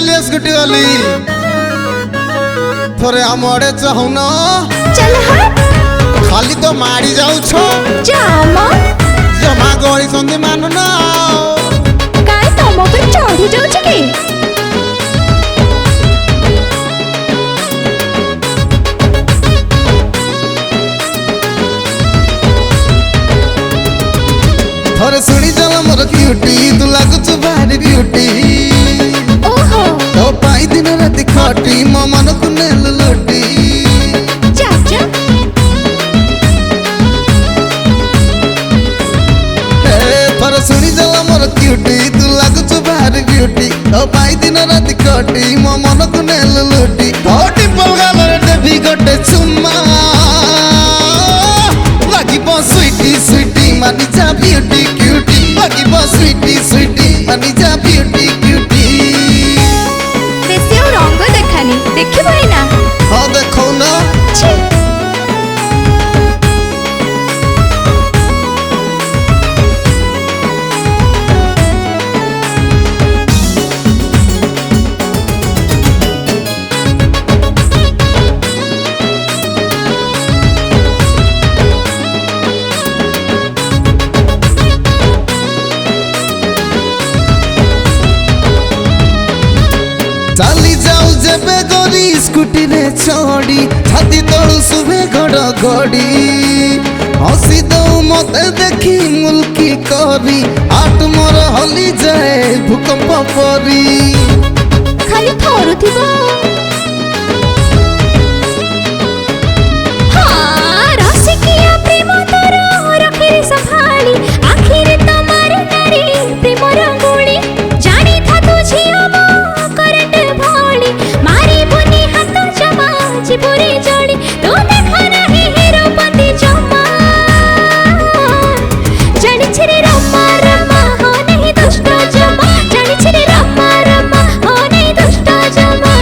नालिया scooty वाली थोड़े हम आड़े चाहू ना चल हट खाली तो मारी जाऊ छो जामा जमा गई संधि मानु ना काय तम पर चढ़ी जाऊ के थोड़े सुनी चला मोर क्यूटी तू लागुच भारी ब्यूटी ओहो तो पाई दिन राति खटी मो मन को नेल लुटी चाचा थोड़े सुनी चला मोर क्यूटी तू लागुच भारी ब्यूटी तो पाई दिन राति खटी मो मन को नेल लुटी थोड़ी पलगाल देवी गोटे चुम्मा लगी बो स्वीटी स्वीटी मानी जा ब्यूटी क्यूटी लगी बो स्वीटी स्वीटी मानी जा ब्यूटी क्यूटी बेसी और रंग देखानी देखि भाई ना हाँ देखो ना छी चाली जाऊ जेबे गोरी स्कूटी रे चढ़ी छाती तलू सुबे घड़ घड़ी हसी दऊ मते देखी मुल्की करी आट मोर हली जाए भूकंप परी खाली थोरू थिबो हां रसिकिया प्रेम तोर रखिरे संभाली आखिर तमार नारी प्रेम रंगोली जानी था तू झिया मो करंट भोली मारी बुनी हाथ जमा जीपुरी जोड़ी तू देखा नहीं हीरो पति जमा जानी छिरे रमा रमा हो नहीं दुष्ट जमा जानी छिरे रमा रमा हो नहीं दुष्ट जमा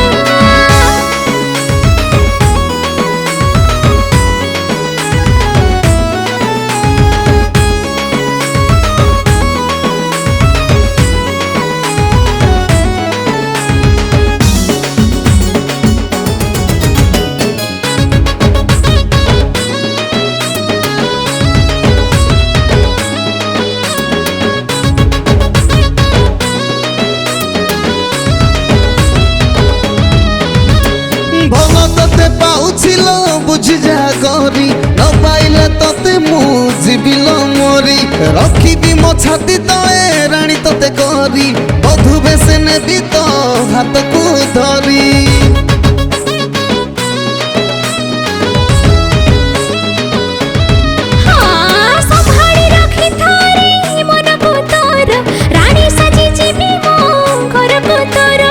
भल तते पाउछिल बुझी जा गरी न पाइले तते मु जीविल मोरी रखिबी मो छाती तए रानी तते करी बधु बेसे नेबी तो हाथ को धरी हाँ संभाली रखी थारी मन को तोर रानी सजी जीवी मो घर को तोर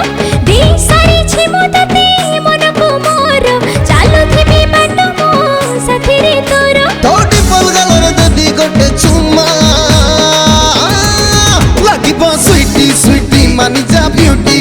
दे सारी छी मो तते मन को मोर चालू थिबी बाट मो साथी रे तोर थोड़ी पलगाल देवी गोटे चुम्मा लगी बो स्वीटी स्वीटी मानी जा ब्यूटी